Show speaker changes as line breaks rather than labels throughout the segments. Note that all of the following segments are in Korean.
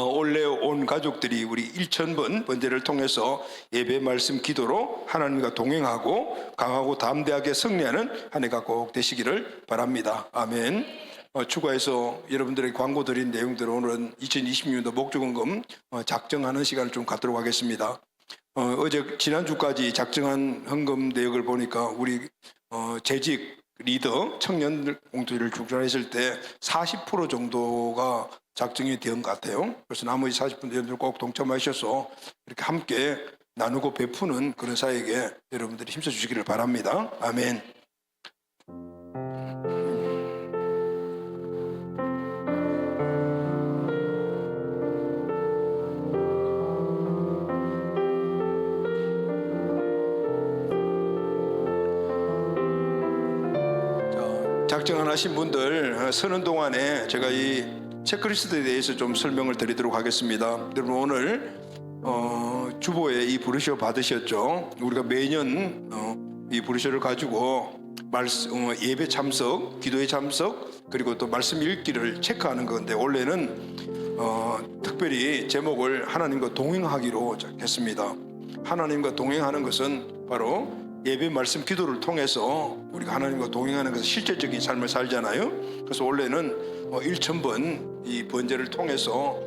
올해 온 가족들이 우리 1000번 번제를 통해서 예배 말씀 기도로 하나님과 동행하고 강하고 담대하게 승리하는 한 해가 꼭 되시기를 바랍니다. 아멘. 추가해서 여러분들에게 광고 드린 내용대로 오늘은 2026년도 목조금금 작정하는 시간을 좀 갖도록 하겠습니다. 어제 지난주까지 작정한 헌금 내역을 보니까 우리 재직 리더 청년 봉투를 중단했을 때 40% 정도가 작정이 된 것 같아요. 그래서 나머지 40%들 꼭 동참하셔서 이렇게 함께 나누고 베푸는 그런 사역에 여러분들이 힘써 주시기를 바랍니다. 아멘. 작정 안 하신 분들 서는 동안에 제가 이 체크리스트에 대해서 좀 설명을 드리도록 하겠습니다. 여러분 오늘 주보에 이 브로셔 받으셨죠? 우리가 매년 이 브로셔를 가지고 예배 참석, 기도에 참석, 그리고 또 말씀 읽기를 체크하는 건데 올해는 특별히 제목을 하나님과 동행하기로 했습니다. 하나님과 동행하는 것은 바로 예배 말씀 기도를 통해서 우리가 하나님과 동행하는 것은 실제적인 삶을 살잖아요. 그래서 원래는 1000번 이 번제를 통해서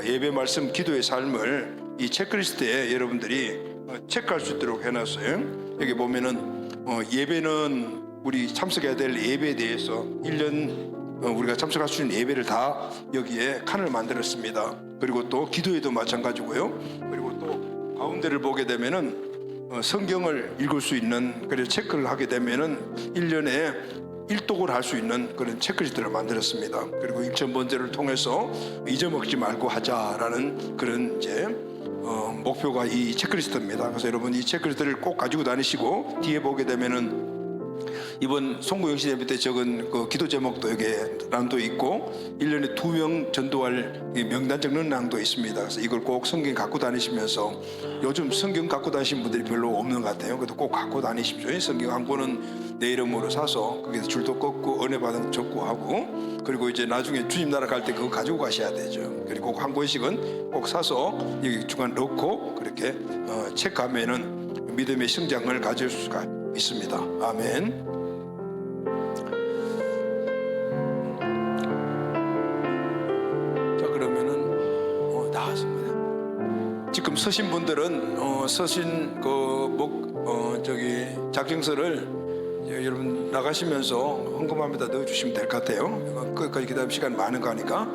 예배 말씀 기도의 삶을 이 체크리스트에 여러분들이 체크할 수 있도록 해놨어요. 여기 보면은 예배는 우리 참석해야 될 예배에 대해서 1년 우리가 참석할 수 있는 예배를 다 여기에 칸을 만들었습니다. 그리고 또 기도에도 마찬가지고요. 그리고 또 가운데를 보게 되면은 성경을 읽을 수 있는 그래서 체크를 하게 되면은 1년에 일독을 할 수 있는 그런 체크리스트를 만들었습니다. 그리고 1000번제를 통해서 잊어먹지 말고 하자라는 그런 이제 목표가 이 체크리스트입니다. 그래서 여러분 이 체크리스트를 꼭 가지고 다니시고 뒤에 보게 되면은 이번 송구영신 예배 때 적은 그 기도 제목도 여기에 란도 있고 1년에 2명 전도할 명단 적는 란도 있습니다. 그래서 이걸 꼭 성경 갖고 다니시면서 요즘 성경 갖고 다니신 분들이 별로 없는 것 같아요. 그래도 꼭 갖고 다니십시오. 성경 한 권은 내 이름으로 사서 거기서 줄도 꺾고 은혜 받은 적고 하고 그리고 이제 나중에 주님 나라 갈 때 그거 가지고 가셔야 되죠. 그리고 꼭 한 권씩은 꼭 사서 여기 중간 넣고 그렇게 체크하면은 믿음의 성장을 가질 수가 있습니다. 아멘. 지금 서신 분들은 서신 작정서를 여러분 나가시면서 헌금함에다 넣어주시면 될 것 같아요. 끝까지 기다리면 시간 많은 거 하니까.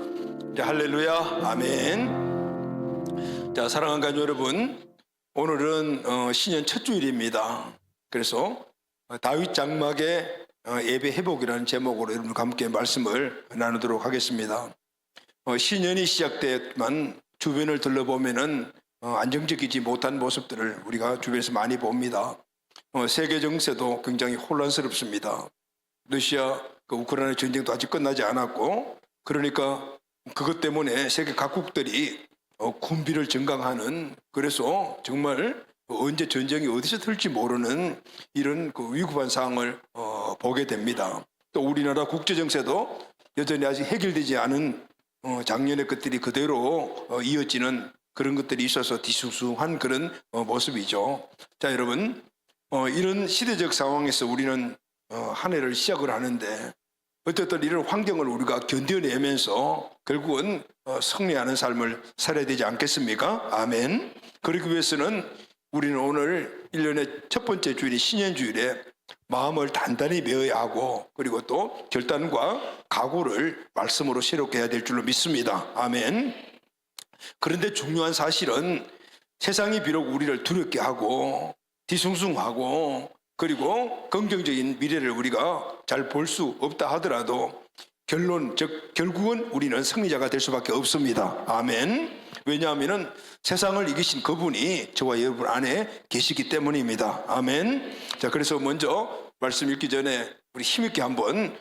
자, 할렐루야, 아멘. 자, 사랑하는 가족 여러분, 오늘은 신년 첫 주일입니다. 그래서 다윗 장막의 예배 회복이라는 제목으로 여러분과 함께 말씀을 나누도록 하겠습니다. 신년이 시작되었지만 주변을 둘러보면은 안정적이지 못한 모습들을 우리가 주변에서 많이 봅니다. 세계 정세도 굉장히 혼란스럽습니다. 러시아, 우크라이나 전쟁도 아직 끝나지 않았고, 그러니까 그것 때문에 세계 각국들이 군비를 증강하는, 그래서 정말 언제 전쟁이 어디서 틀지 모르는 이런 위급한 상황을 보게 됩니다. 또 우리나라 국제 정세도 여전히 아직 해결되지 않은 작년의 것들이 그대로 이어지는 그런 것들이 있어서 뒤숭숭한 그런 모습이죠. 자, 여러분, 이런 시대적 상황에서 우리는 한 해를 시작을 하는데 어쨌든 이런 환경을 우리가 견뎌내면서 결국은 승리하는 삶을 살아야 되지 않겠습니까? 아멘. 그러기 위해서는 우리는 오늘 1년의 첫 번째 주일이 신년주일에 마음을 단단히 메어야 하고 그리고 또 결단과 각오를 말씀으로 새롭게 해야 될 줄로 믿습니다. 아멘. 그런데 중요한 사실은 세상이 비록 우리를 두렵게 하고 뒤숭숭하고 그리고 긍정적인 미래를 우리가 잘 볼 수 없다 하더라도 결국은 우리는 승리자가 될 수밖에 없습니다. 아멘. 왜냐하면 세상을 이기신 그분이 저와 여러분 안에 계시기 때문입니다. 아멘. 자, 그래서 먼저 말씀 읽기 전에 우리 힘있게 한번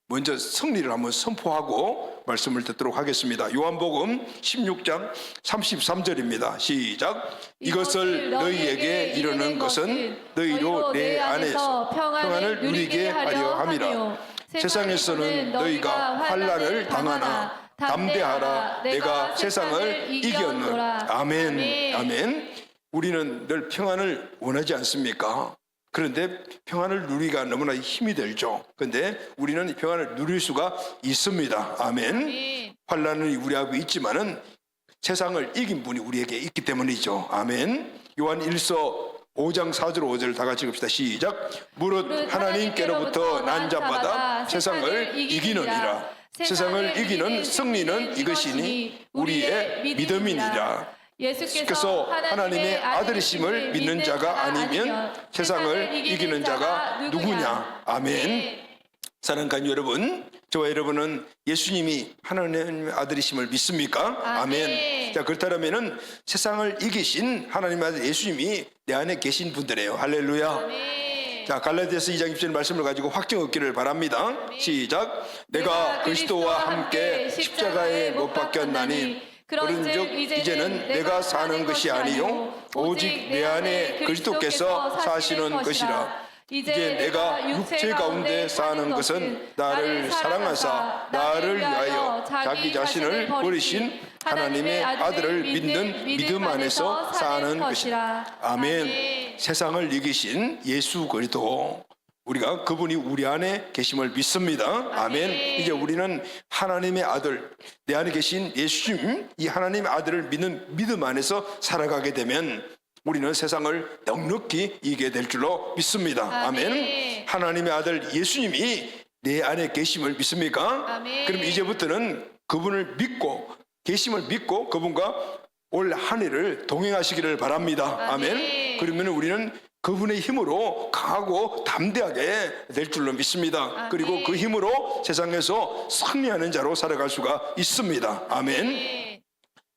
먼저 승리를 한번 선포하고 말씀을 듣도록 하겠습니다. 요한복음 16장 33절입니다. 시작. 이것을 너희에게 이르는 것은 너희로 내 안에서 평안을 누리게 하려 함이라. 세상에서는 너희가 환난을 당하나 담대하라. 내가 세상을 이겼노라. 아멘. 아멘. 우리는 늘 평안을 원하지 않습니까? 그런데 평안을 누리기가 너무나 힘이 들죠. 그런데 우리는 평안을 누릴 수가 있습니다. 아멘. 환난이 우리 앞에 있지만은 세상을 이긴 분이 우리에게 있기 때문이죠. 아멘. 요한 1서 5장 4절 5절 다 같이 읽읍시다. 시작. 무릇 하나님께로부터 난 자마다 세상을 이기느니라. 세상을 이기는 승리는 이것이니 우리의 믿음이니라. 예수께서 하나님의 아들이심을 믿는 자가 아니면 세상을 이기는 자가 누구냐. 아멘. 사랑하는 여러분, 저와 여러분은 예수님이 하나님의 아들이심을 믿습니까? 아멘. 자, 그렇다면 세상을 이기신 하나님의 아들 예수님이 내 안에 계신 분들이에요. 할렐루야. 아멘. 자, 갈라디아서 2장 20절 말씀을 가지고 확증 얻기를 바랍니다. 아멘. 시작. 내가 그리스도와 함께 십자가에 못 박혔나니 그런즉 이제는 내가 사는 것이 아니요 오직 내 안에 그리스도께서 사시는 것이라. 이제 내가 육체 가운데 사는 것은 나를 사랑하사 나를 위하여 자기 자신을 버리신 하나님의 아들을 믿는 믿음 안에서 사는 것이라. 아멘. 세상을 이기신 예수 그리스도, 우리가 그분이 우리 안에 계심을 믿습니다. 아멘. 이제 우리는 하나님의 아들, 내 안에 계신 예수님, 이 하나님의 아들을 믿는 믿음 안에서 살아가게 되면 우리는 세상을 넉넉히 이기게 될 줄로 믿습니다. 아멘. 하나님의 아들 예수님이 내 안에 계심을 믿습니까? 아멘. 그럼 이제부터는 그분을 믿고 계심을 믿고 그분과 올 한 해를 동행하시기를 바랍니다. 아멘. 그러면 우리는 그분의 힘으로 강하고 담대하게 될 줄로 믿습니다. 아멘. 그리고 그 힘으로 세상에서 승리하는 자로 살아갈 수가 있습니다. 아멘.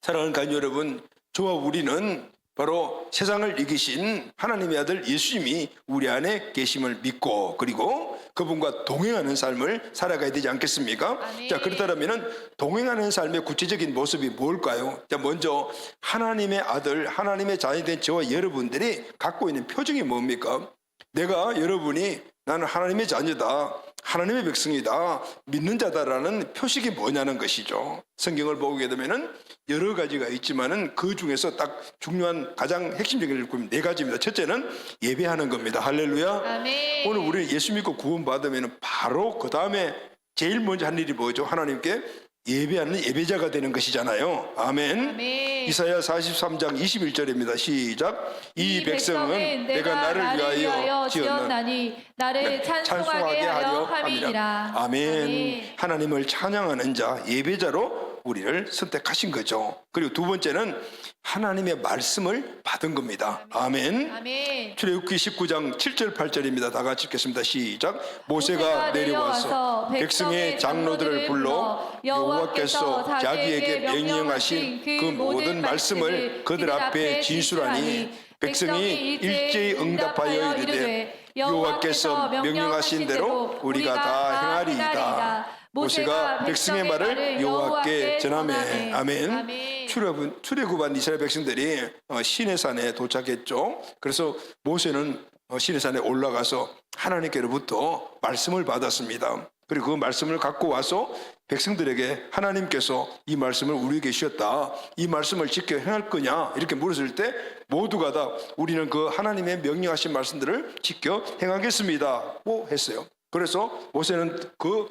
사랑하는 가족 여러분, 저와 우리는 바로 세상을 이기신 하나님의 아들 예수님이 우리 안에 계심을 믿고 그리고 그분과 동행하는 삶을 살아가야 되지 않겠습니까? 아멘. 자, 그렇다면 동행하는 삶의 구체적인 모습이 뭘까요? 자, 먼저 하나님의 아들, 하나님의 자녀이 된 저와 여러분들이 갖고 있는 표정이 뭡니까? 내가 여러분이 나는 하나님의 자녀다, 하나님의 백성이다, 믿는 자다라는 표식이 뭐냐는 것이죠. 성경을 보게 되면은 여러 가지가 있지만은 그 중에서 딱 중요한 가장 핵심적인 걸 네 가지입니다. 첫째는 예배하는 겁니다. 할렐루야. 아멘. 오늘 우리 예수 믿고 구원 받으면은 바로 그 다음에 제일 먼저 한 일이 뭐죠? 하나님께 예배하는 예배자가 되는 것이잖아요. 아멘. 아멘. 이사야 43장 21절입니다. 시작. 이 백성은 내가 나를 위하여 지었나니 나를 찬송하게 하려 함이니라. 아멘. 아멘. 하나님을 찬양하는 자, 예배자로 우리를 선택하신 거죠. 그리고 두 번째는 하나님의 말씀을 받은 겁니다. 아멘. 아멘. 출애굽기 19장 7절 8절입니다. 다 같이 읽겠습니다. 시작. 모세가 내려와서 백성의 장로들을 불러 여호와께서 자기에게 명령하신 그 모든 말씀을 그들 앞에 진술하니 백성이 일제히 응답하여 이르되 여호와께서 명령하신 대로 우리가 다 행하리이다. 모세가 백성의 말을 여호와께 전하매. 아멘. 출애굽한 이스라엘 백성들이 시내산에 도착했죠. 그래서 모세는 시내산에 올라가서 하나님께로부터 말씀을 받았습니다. 그리고 그 말씀을 갖고 와서 백성들에게 하나님께서 이 말씀을 우리에게 주셨다, 이 말씀을 지켜 행할 거냐 이렇게 물었을 때 모두가 다 우리는 그 하나님의 명령하신 말씀들을 지켜 행하겠습니다고 했어요. 그래서 모세는 그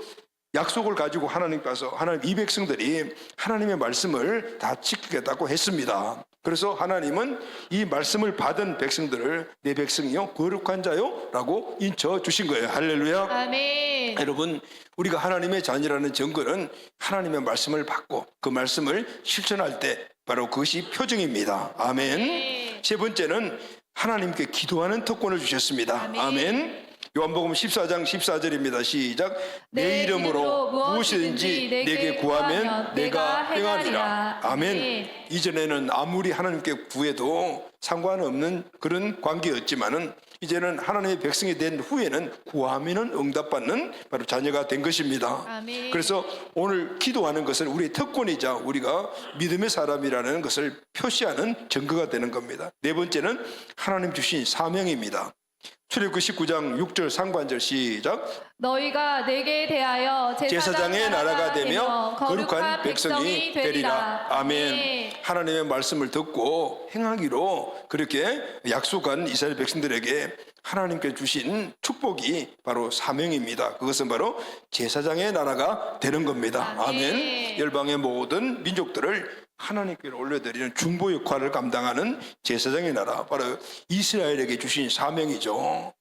약속을 가지고 하나님 가서 하나님 이 백성들이 하나님의 말씀을 다 지키겠다고 했습니다. 그래서 하나님은 이 말씀을 받은 백성들을 내 백성이요 거룩한 자요 라고 인쳐 주신 거예요. 할렐루야. 아멘. 여러분, 우리가 하나님의 자녀라는 증거는 하나님의 말씀을 받고 그 말씀을 실천할 때 바로 그것이 표정입니다. 아멘. 세 번째는 하나님께 기도하는 특권을 주셨습니다. 아멘. 아멘. 요한복음 14장 14절입니다. 시작. 내 이름으로 무엇이든지 내게 구하면 내가 행하리라. 아멘. 이전에는 아무리 하나님께 구해도 상관없는 그런 관계였지만은 이제는 하나님의 백성이 된 후에는 구하면은 응답받는 바로 자녀가 된 것입니다. 아멘. 그래서 오늘 기도하는 것은 우리의 특권이자 우리가 믿음의 사람이라는 것을 표시하는 증거가 되는 겁니다. 네 번째는 하나님 주신 사명입니다. 출애굽기 19장 6절 상반절 시작.
너희가 내게 대하여
제사장의 나라가 되며 거룩한 백성이 되리라. 아멘. 하나님의 말씀을 듣고 행하기로 그렇게 약속한 이스라엘 백성들에게 하나님께 주신 축복이 바로 사명입니다. 그것은 바로 제사장의 나라가 되는 겁니다. 아멘. 열방의 모든 민족들을 하나님께 올려드리는 중보 역할을 감당하는 제사장의 나라, 바로 이스라엘에게 주신 사명이죠.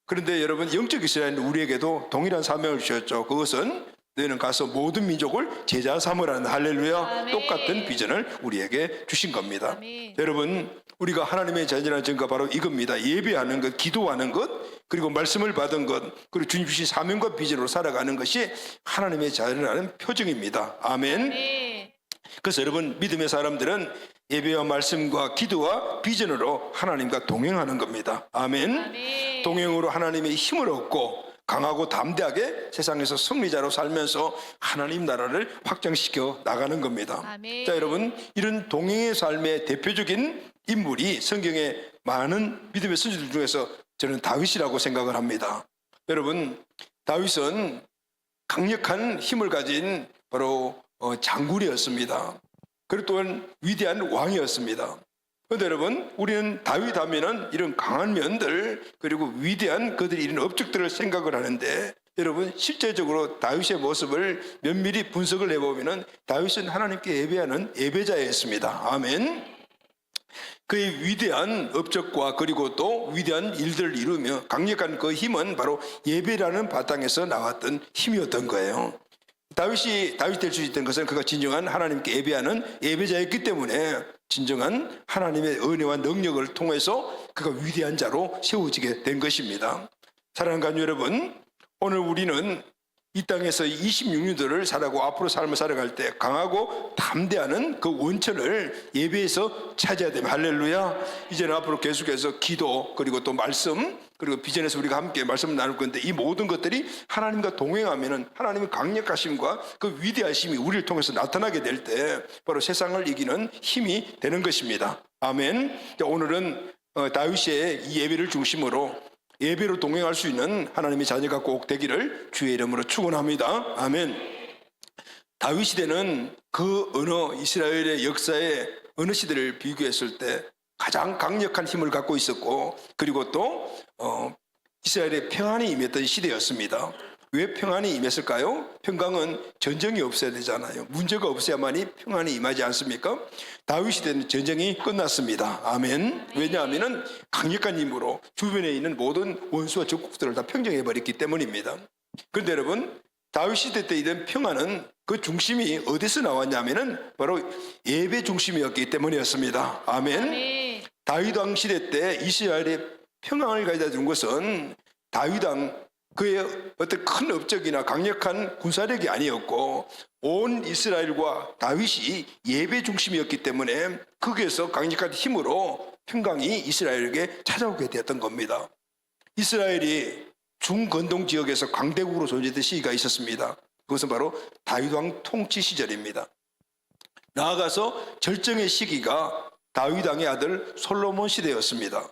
그런데 여러분, 영적 이스라엘은 우리에게도 동일한 사명을 주셨죠. 그것은 너희는 가서 모든 민족을 제자 삼으라는, 할렐루야.
아멘.
똑같은 비전을 우리에게 주신 겁니다.
아멘.
여러분, 우리가 하나님의 자녀라는 증거가 바로 이겁니다. 예배하는 것, 기도하는 것, 그리고 말씀을 받은 것, 그리고 주님 주신 사명과 비전으로 살아가는 것이 하나님의 자녀라는 표징입니다. 아멘.
아멘.
그래서 여러분, 믿음의 사람들은 예배와 말씀과 기도와 비전으로 하나님과 동행하는 겁니다. 아멘.
아멘.
동행으로 하나님의 힘을 얻고 강하고 담대하게 세상에서 승리자로 살면서 하나님 나라를 확장시켜 나가는 겁니다.
아멘.
자, 여러분, 이런 동행의 삶의 대표적인 인물이 성경의 많은 믿음의 선지들 중에서 저는 다윗이라고 생각을 합니다. 여러분, 다윗은 강력한 힘을 가진 바로 장군이었습니다. 그리고 또한 위대한 왕이었습니다. 그런데 여러분, 우리는 다윗 하면은 이런 강한 면들, 그리고 위대한 그들이 이런 업적들을 생각을 하는데, 여러분, 실제적으로 다윗의 모습을 면밀히 분석을 해보면은 다윗은 하나님께 예배하는 예배자였습니다. 아멘. 그의 위대한 업적과 그리고 또 위대한 일들을 이루며 강력한 그 힘은 바로 예배라는 바탕에서 나왔던 힘이었던 거예요. 다윗이 다윗 될 수 있던 것은 그가 진정한 하나님께 예배하는 예배자였기 때문에 진정한 하나님의 은혜와 능력을 통해서 그가 위대한 자로 세워지게 된 것입니다. 사랑하는 가족 여러분, 오늘 우리는 이 땅에서 26년도를 살아가고 앞으로 삶을 살아갈 때 강하고 담대하는 그 원천을 예배에서 찾아야 됩니다. 할렐루야. 이제는 앞으로 계속해서 기도, 그리고 또 말씀, 그리고 비전에서 우리가 함께 말씀을 나눌 건데, 이 모든 것들이 하나님과 동행하면은 하나님의 강력하심과 그 위대하심이 우리를 통해서 나타나게 될 때 바로 세상을 이기는 힘이 되는 것입니다. 아멘. 자, 오늘은 다윗의 이 예배를 중심으로 예배로 동행할 수 있는 하나님의 자녀가 꼭 되기를 주의 이름으로 축원합니다. 아멘. 다윗 시대는 그 어느 이스라엘의 역사의 어느 시대를 비교했을 때 가장 강력한 힘을 갖고 있었고, 그리고 또 이스라엘의 평안이 임했던 시대였습니다. 왜 평안이 임했을까요? 평강은 전쟁이 없어야 되잖아요. 문제가 없어야만이 평안이 임하지 않습니까? 다윗 시대는 전쟁이 끝났습니다. 아멘. 왜냐하면 강력한 힘으로 주변에 있는 모든 원수와 적국들을 다 평정해버렸기 때문입니다. 그런데 여러분, 다윗 시대 때 이런 평안은 그 중심이 어디서 나왔냐면은 바로 예배 중심이었기 때문이었습니다. 아멘.
아멘.
다윗 왕 시대 때 이스라엘의 평안을 가져다 준 것은 다윗 왕 그의 어떤 큰 업적이나 강력한 군사력이 아니었고, 온 이스라엘과 다윗이 예배 중심이었기 때문에 거기에서 강력한 힘으로 평강이 이스라엘에게 찾아오게 되었던 겁니다. 이스라엘이 중건동 지역에서 강대국으로 존재했던 시기가 있었습니다. 그것은 바로 다윗 왕 통치 시절입니다. 나아가서 절정의 시기가 다윗 왕의 아들 솔로몬 시대였습니다.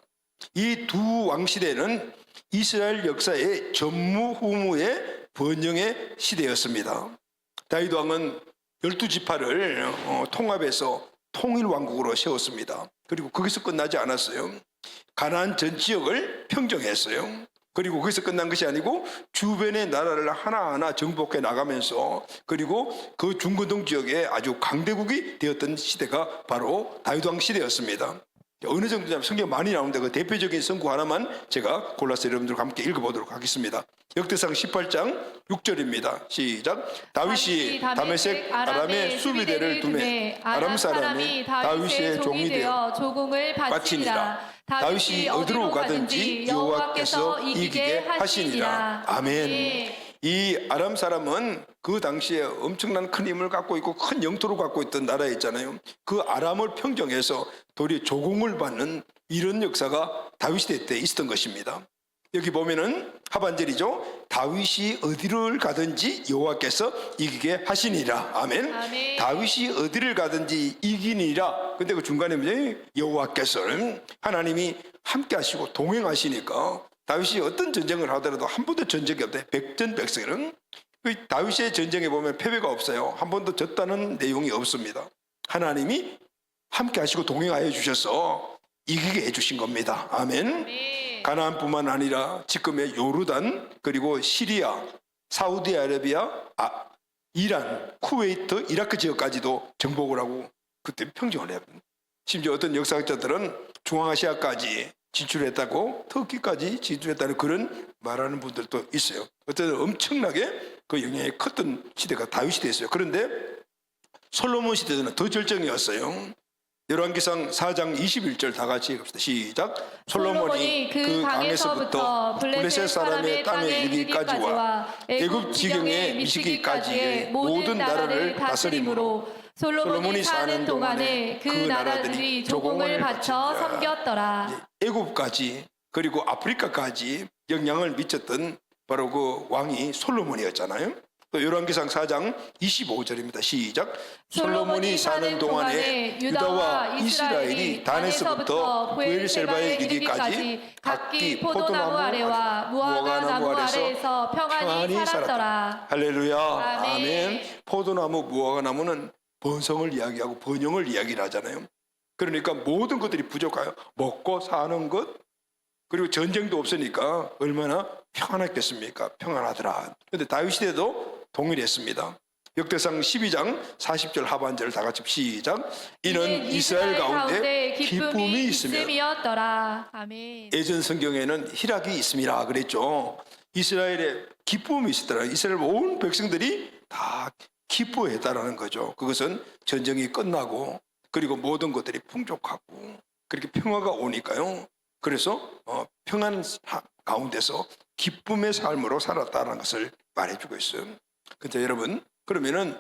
이 두 왕 시대는 이스라엘 역사의 전무후무의 번영의 시대였습니다. 다윗 왕은 12지파를 통합해서 통일왕국으로 세웠습니다. 그리고 거기서 끝나지 않았어요. 가나안 전 지역을 평정했어요. 그리고 거기서 끝난 것이 아니고 주변의 나라를 하나하나 정복해 나가면서, 그리고 그 중건동 지역에 아주 강대국이 되었던 시대가 바로 다윗 왕 시대였습니다. 어느 정도냐면 성경 많이 나오는데 그 대표적인 선구 하나만 제가 골라서 여러분들과 함께 읽어보도록 하겠습니다. 역대상 18장 6절입니다. 시작. 다윗이 다메섹 아람의 수비대를 두매 아람 사람이 다윗의 종이 되어
조공을 바치니라.
다윗이 어디로 가든지 여호와께서 이기게 하시니라. 아멘. 이 아람 사람은 그 당시에 엄청난 큰 힘을 갖고 있고 큰 영토를 갖고 있던 나라였잖아요. 그 아람을 평정해서 도리어 조공을 받는 이런 역사가 다윗 시대 때 있었던 것입니다. 여기 보면은 하반절이죠. 다윗이 어디를 가든지 여호와께서 이기게 하시니라. 아멘.
아멘.
다윗이 어디를 가든지 이기니라. 근데 그 중간에 뭐죠? 여호와께서는 하나님이 함께 하시고 동행하시니까 다윗이 어떤 전쟁을 하더라도 한 번도 전적이 없대. 백전백승에는 그 다윗의 전쟁에 보면 패배가 없어요. 한 번도 졌다는 내용이 없습니다. 하나님이 함께 하시고 동행하여 주셔서 이기게 해주신 겁니다. 아멘.
네.
가나안뿐만 아니라 지금의 요르단, 그리고 시리아, 사우디아라비아, 이란, 쿠웨이트, 이라크 지역까지도 정복을 하고 그때 평정을 해요. 심지어 어떤 역사학자들은 중앙아시아까지 진출했다고, 터키까지 진출했다는 그런 말하는 분들도 있어요. 어쨌든 엄청나게 그 영향이 컸던 시대가 다윗 시대였어요. 그런데 솔로몬 시대는 더 절정이었어요. 열왕기상 4장 21절 다 같이 읽읍시다. 시작. 솔로몬이 그 강에서부터 블레셋 사람의 땅에 이르기까지와 애굽 지경에 미치기까지의 모든 나라를 다스림으로 솔로몬이 사는 동안에 그 나라들이 조공을 바쳐 섬겼더라. 애굽까지 그리고 아프리카까지 영향을 미쳤던 바로 그 왕이 솔로몬이었잖아요. 또 열왕기상 4장 25절입니다. 시작. 솔로몬이 사는 동안에 유다와 이스라엘이 단에서부터 브엘세바에 이르기까지 각기 포도나무 아래와 무화과 나무 아래에서 평안히 살았더라. 할렐루야. 아멘. 포도나무, 무화과 나무는 번성을 이야기하고 번영을 이야기를 하잖아요. 그러니까 모든 것들이 부족해요. 먹고 사는 것, 그리고 전쟁도 없으니까 얼마나 평안했겠습니까? 평안하더라. 그런데 다윗 시대도 동일했습니다. 역대상 12장 40절 하반절 다 같이 시작. 이는 이스라엘 가운데 기쁨이 있으며.
아멘.
예전 성경에는 희락이 있음이라 그랬죠. 이스라엘에 기쁨이 있었더라. 이스라엘 온 백성들이 다 기뻐했다라는 거죠. 그것은 전쟁이 끝나고 그리고 모든 것들이 풍족하고 그렇게 평화가 오니까요. 그래서 평안 가운데서 기쁨의 삶으로 살았다는 것을 말해주고 있어요. 근데 여러분, 그러면은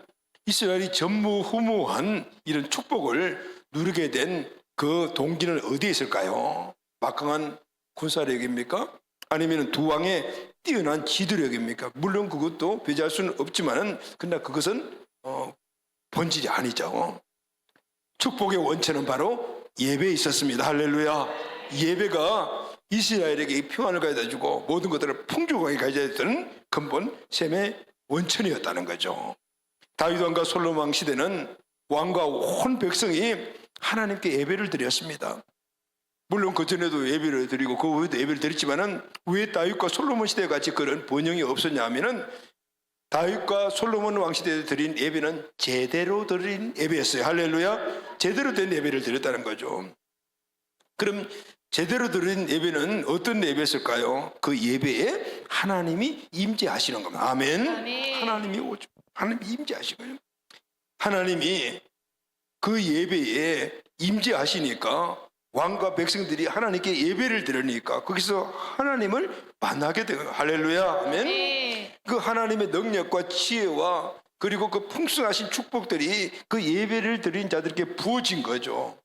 이스라엘이 전무후무한 이런 축복을 누리게 된 그 동기는 어디에 있을까요? 막강한 군사력입니까? 아니면 두 왕의 뛰어난 지도력입니까? 물론 그것도 배제할 수는 없지만은 근데 그것은 본질이 아니죠. 축복의 원천은 바로 예배에 있었습니다. 할렐루야. 예배가 이스라엘에게 평안을 가져다 주고 모든 것들을 풍족하게 가져다 주는 근본 셈의 원천이었다는 거죠. 다윗 왕과 솔로몬 왕 시대는 왕과 온 백성이 하나님께 예배를 드렸습니다. 물론 그전에도 예배를 드리고 그 후에도 예배를 드렸지만은 왜 다윗과 솔로몬 시대 같이 그런 번영이 없었냐 하면은 다윗과 솔로몬 왕 시대에 드린 예배는 제대로 드린 예배였어요. 할렐루야. 제대로 된 예배를 드렸다는 거죠. 그럼 제대로 드린 예배는 어떤 예배였을까요? 그 예배에 하나님이 임재하시는 겁니다. 아멘.
아멘.
하나님이 오죠. 하나님이 임재하시고요. 하나님이 그 예배에 임재하시니까 왕과 백성들이 하나님께 예배를 드리니까 거기서 하나님을 만나게 돼요. 할렐루야. 아멘.
네.
그 하나님의 능력과 지혜와 그리고 그 풍성하신 축복들이 그 예배를 드린 자들에게 부어진 거죠.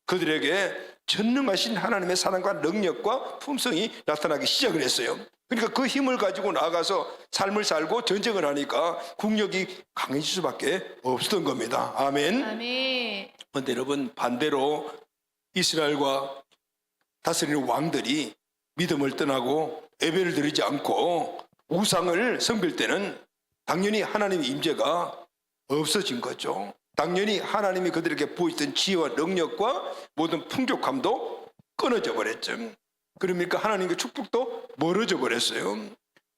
그들에게 전능하신 하나님의 사랑과 능력과 품성이 나타나기 시작을 했어요. 그러니까 그 힘을 가지고 나가서 삶을 살고 전쟁을 하니까 국력이 강해질 수밖에 없었던 겁니다. 아멘.
아멘.
그런데 여러분, 반대로 이스라엘과 다스리는 왕들이 믿음을 떠나고 예배를 드리지 않고 우상을 섬길 때는 당연히 하나님의 임재가 없어진 거죠. 당연히 하나님이 그들에게 부어있던 지혜와 능력과 모든 풍족함도 끊어져 버렸죠. 그러니까 하나님의 축복도 멀어져 버렸어요.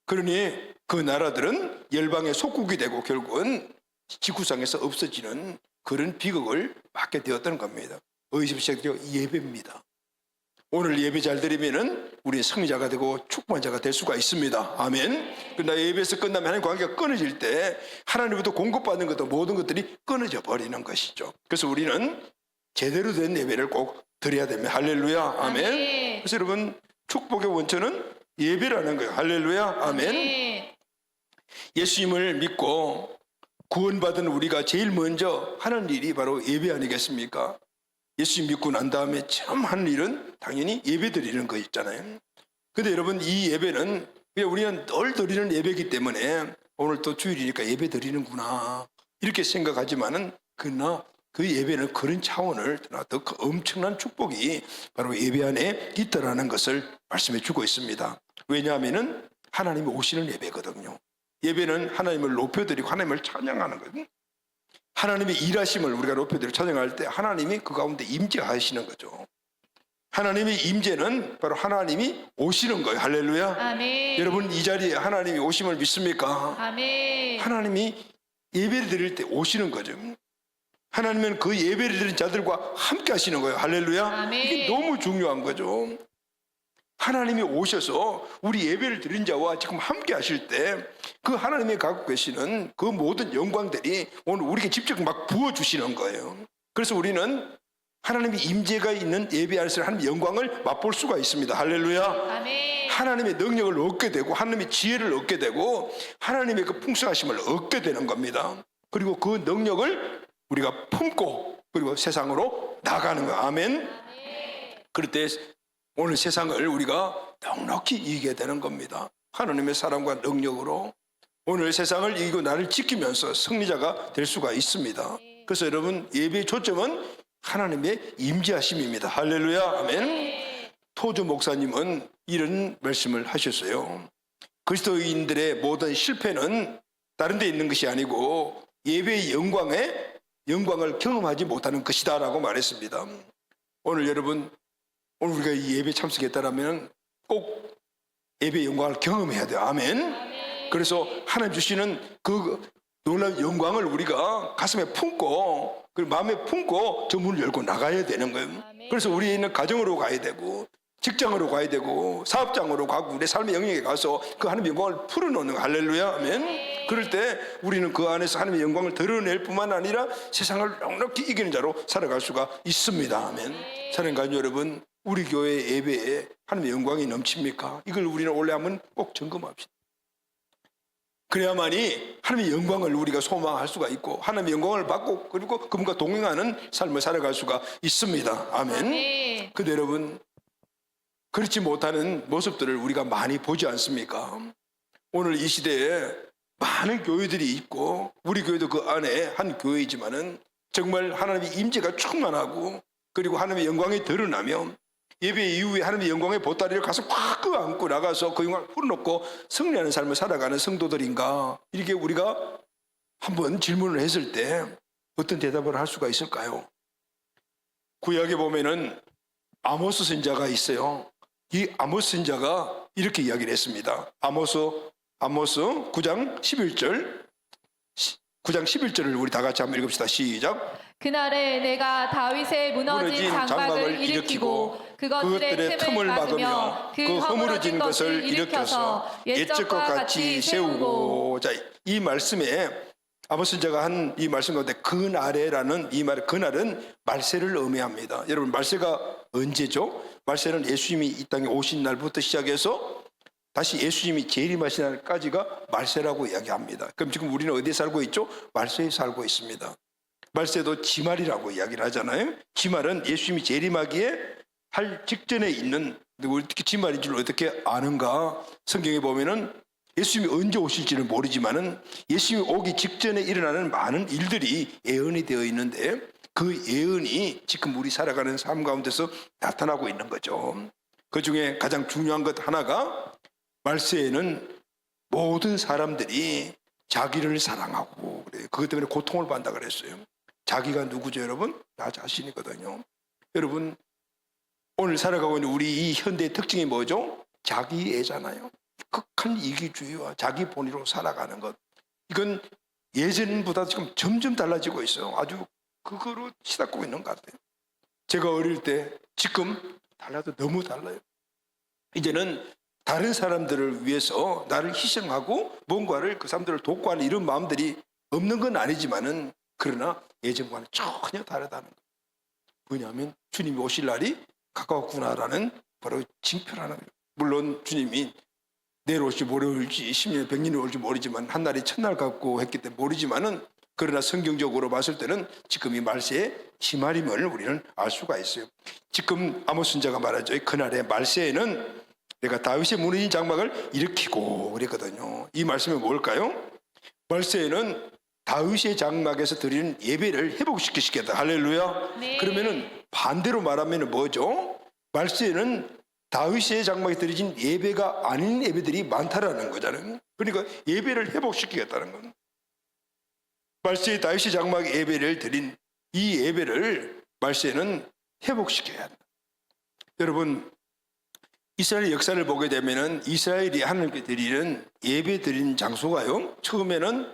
그러니 그 나라들은 열방의 속국이 되고 결국은 지구상에서 없어지는 그런 비극을 맞게 되었다는 겁니다. 어디서 시작되어? 예배입니다. 오늘 예배 잘 드리면은 우리 승리자가 되고 축복한 자가 될 수가 있습니다. 아멘. 그러나 예배에서 끝나면 하나님 관계가 끊어질 때 하나님부터 공급받는 것도 모든 것들이 끊어져 버리는 것이죠. 그래서 우리는 제대로 된 예배를 꼭 드려야 됩니다. 할렐루야. 아멘.
아멘.
그래서 여러분, 축복의 원천은 예배라는 거예요. 할렐루야. 아멘. 예수님을 믿고 구원받은 우리가 제일 먼저 하는 일이 바로 예배 아니겠습니까? 예수님 믿고 난 다음에 처음 하는 일은 당연히 예배 드리는 거 있잖아요. 근데 여러분, 이 예배는 그냥 우리는 늘 드리는 예배이기 때문에 오늘 또 주일이니까 예배 드리는구나 이렇게 생각하지만은 그러나 그 예배는 그런 차원을 더 엄청난 축복이 바로 예배 안에 있다라는 것을 말씀해 주고 있습니다. 왜냐하면은 하나님이 오시는 예배거든요. 예배는 하나님을 높여드리고 하나님을 찬양하는 거예요. 하나님의 일하심을 우리가 높여드리고 찬양할 때 하나님이 그 가운데 임재하시는 거죠. 하나님의 임재는 바로 하나님이 오시는 거예요. 할렐루야.
아멘.
여러분 이 자리에 하나님이 오심을 믿습니까?
아멘.
하나님이 예배를 드릴 때 오시는 거죠. 하나님은 그 예배를 드린 자들과 함께 하시는 거예요. 할렐루야.
아멘.
이게 너무 중요한 거죠. 하나님이 오셔서 우리 예배를 드린 자와 지금 함께 하실 때 그 하나님이 갖고 계시는 그 모든 영광들이 오늘 우리에게 직접 막 부어주시는 거예요. 그래서 우리는 하나님의 임재가 있는 예배 안에서 하나님의 영광을 맛볼 수가 있습니다. 할렐루야.
아멘.
하나님의 능력을 얻게 되고 하나님의 지혜를 얻게 되고 하나님의 그 풍성하심을 얻게 되는 겁니다. 그리고 그 능력을 우리가 품고 그리고 세상으로 나가는 거예요. 아멘. 그럴 때 오늘 세상을 우리가 넉넉히 이기게 되는 겁니다. 하나님의 사랑과 능력으로 오늘 세상을 이기고 나를 지키면서 승리자가 될 수가 있습니다. 그래서 여러분 예배의 초점은 하나님의 임재하심입니다. 할렐루야. 아멘. 토조 목사님은 이런 말씀을 하셨어요. 그리스도인들의 모든 실패는 다른 데 있는 것이 아니고 예배의 영광을 경험하지 못하는 것이다 라고 말했습니다. 오늘 여러분 오늘 우리가 이 예배 참석했다면 꼭 예배의 영광을 경험해야 돼요. 아멘. 그래서 하나님 주시는 그 놀라운 영광을 우리가 가슴에 품고 그리고 마음에 품고 저 문을 열고 나가야 되는 거예요. 그래서 우리는 가정으로 가야 되고 직장으로 가야 되고 사업장으로 가고 우리 삶의 영역에 가서 그 하나님의 영광을 풀어놓는 거예요. 할렐루야. 아멘. 그럴 때 우리는 그 안에서 하나님의 영광을 드러낼 뿐만 아니라 세상을 넉넉히 이기는 자로 살아갈 수가 있습니다. 아멘. 사랑하는 가족 여러분, 우리 교회 예배에 하나님의 영광이 넘칩니까? 이걸 우리는 원래 한번 꼭 점검합시다. 그래야만이 하나님의 영광을 우리가 소망할 수가 있고 하나님의 영광을 받고 그리고 그분과 동행하는 삶을 살아갈 수가 있습니다. 아멘. 근데 여러분 그렇지 못하는 모습들을 우리가 많이 보지 않습니까? 오늘 이 시대에 많은 교회들이 있고 우리 교회도 그 안에 한 교회이지만은 정말 하나님의 임재가 충만하고 그리고 하나님의 영광이 드러나면 예배 이후에 하나님의 영광의 보따리를 가서 꽉 끄안고 나가서 그 영광을 풀어놓고 승리하는 삶을 살아가는 성도들인가? 이렇게 우리가 한번 질문을 했을 때 어떤 대답을 할 수가 있을까요? 구약에 보면은 아모스 선지자가 있어요. 이 아모스 선지자가 이렇게 이야기를 했습니다. 아모스 9장 11절을 우리 다 같이 한번 읽읍시다. 시작.
그날에 내가 다윗의 무너진 장막을 일으키고 그것들의 틈을 막으며 그 허물어진 것을 일으켜서 옛적과 같이 세우고.
자, 이 말씀에 아모스 선지자가 한 이 말씀 가운데 그날에라는 이 말, 그날은 말세를 의미합니다. 여러분 말세가 언제죠? 말세는 예수님이 이 땅에 오신 날부터 시작해서 다시 예수님이 재림하신 날까지가 말세라고 이야기합니다. 그럼 지금 우리는 어디에 살고 있죠? 말세에 살고 있습니다. 말세도 지말이라고 이야기를 하잖아요. 지말은 예수님이 재림하기에 할 직전에 있는, 어떻게 지말인 줄 어떻게 아는가? 성경에 보면은 예수님이 언제 오실지는 모르지만은 예수님이 오기 직전에 일어나는 많은 일들이 예언이 되어 있는데 그 예언이 지금 우리 살아가는 삶 가운데서 나타나고 있는 거죠. 그 중에 가장 중요한 것 하나가 말세에는 모든 사람들이 자기를 사랑하고 그래요. 그것 때문에 고통을 받는다 그랬어요. 자기가 누구죠, 여러분? 나 자신이거든요. 여러분, 오늘 살아가고 있는 우리 이 현대의 특징이 뭐죠? 자기애잖아요. 극한 이기주의와 자기 본위로 살아가는 것. 이건 예전보다 지금 점점 달라지고 있어요. 아주 그거로 시달고 있는 것 같아요. 제가 어릴 때 지금 달라도 너무 달라요. 이제는 다른 사람들을 위해서 나를 희생하고 뭔가를 그 사람들을 돕고 하는 이런 마음들이 없는 건 아니지만은 그러나 예전과는 전혀 다르다는 거예요. 왜냐하면 주님이 오실 날이 가까웠구나라는 바로 징표라는 거예요. 물론 주님이 내일 올지 모레 올지 10년 100년이 올지 모르지만 한 날이 첫날 같고 했기 때문에 모르지만은 그러나 성경적으로 봤을 때는 지금 이 말세의 심할임을 우리는 알 수가 있어요. 지금 아모스 선지자가 말하죠. 그날의 말세에는 내가 다윗의 무너진 장막을 일으키고 그랬거든요. 이 말씀이 뭘까요? 말세에는 다윗의 장막에서 드리는 예배를 회복시키시겠다. 할렐루야.
네.
그러면은 반대로 말하면 뭐죠? 말세에는 다윗의 장막에 드려진 예배가 아닌 예배들이 많다라는 거잖아요. 그러니까 예배를 회복시키겠다는 건. 말세에 다윗의 장막에 예배를 드린 이 예배를 말세에는 회복시켜야 한다. 여러분, 이스라엘 역사를 보게 되면은 이스라엘이 하나님께 드리는 예배 드리는 장소가요, 처음에는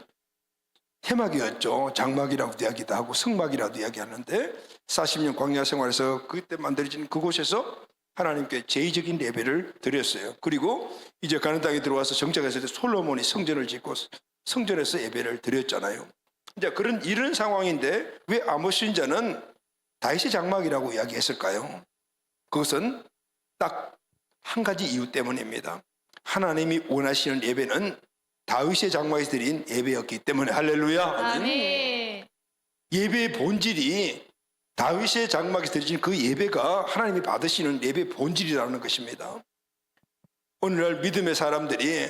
해막이었죠. 장막이라고도 이야기도 하고 성막이라도 이야기하는데 40년 광야 생활에서 그때 만들어진 그곳에서 하나님께 제의적인 예배를 드렸어요. 그리고 이제 가나안 땅에 들어와서 정착했을 때 솔로몬이 성전을 짓고 성전에서 예배를 드렸잖아요. 이제 이런 상황인데 왜 아모스 선지자는 다윗의 장막이라고 이야기했을까요? 그것은 딱 한 가지 이유 때문입니다. 하나님이 원하시는 예배는 다윗의 장막에서 드린 예배였기 때문에. 할렐루야.
아멘.
예배의 본질이 다윗의 장막에서 드린 그 예배가 하나님이 받으시는 예배의 본질이라는 것입니다. 오늘날 믿음의 사람들이